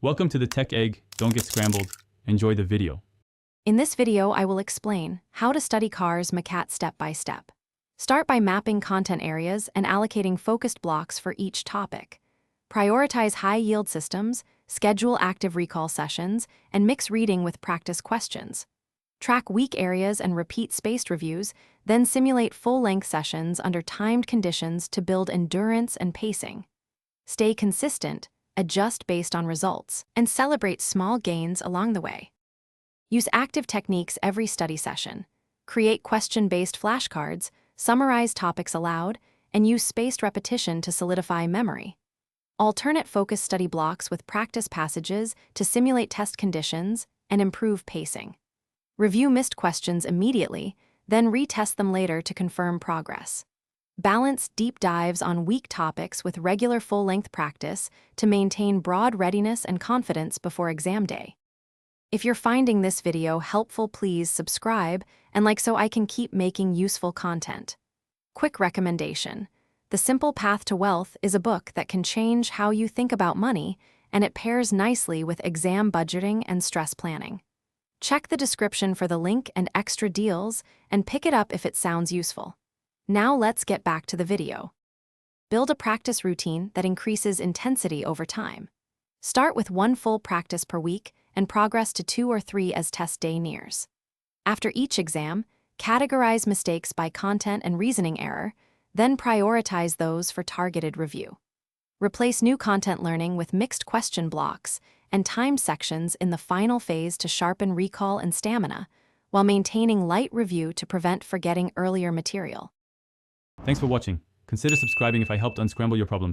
Welcome to the Tech Egg. Don't get scrambled. Enjoy the video. In this video, I will explain how to study CAR's MCAT step by step. Start by mapping content areas and allocating focused blocks for each topic. Prioritize high-yield systems, schedule active recall sessions, and mix reading with practice questions. Track weak areas and repeat spaced reviews, then simulate full-length sessions under timed conditions to build endurance and pacing. Stay consistent, adjust based on results, and celebrate small gains along the way. Use active techniques every study session. Create question-based flashcards, summarize topics aloud, and use spaced repetition to solidify memory. Alternate focus study blocks with practice passages to simulate test conditions and improve pacing. Review missed questions immediately, then retest them later to confirm progress. Balance deep dives on weak topics with regular full-length practice to maintain broad readiness and confidence before exam day. If you're finding this video helpful, please subscribe and like so I can keep making useful content. Quick recommendation. The Simple Path to Wealth is a book that can change how you think about money, and it pairs nicely with exam budgeting and stress planning. Check the description for the link and extra deals and pick it up if it sounds useful. Now let's get back to the video. Build a practice routine that increases intensity over time. Start with 1 full practice per week and progress to 2 or 3 as test day nears. After each exam, categorize mistakes by content and reasoning error, then prioritize those for targeted review. Replace new content learning with mixed question blocks and time sections in the final phase to sharpen recall and stamina, while maintaining light review to prevent forgetting earlier material. Thanks for watching. Consider subscribing if I helped unscramble your problems.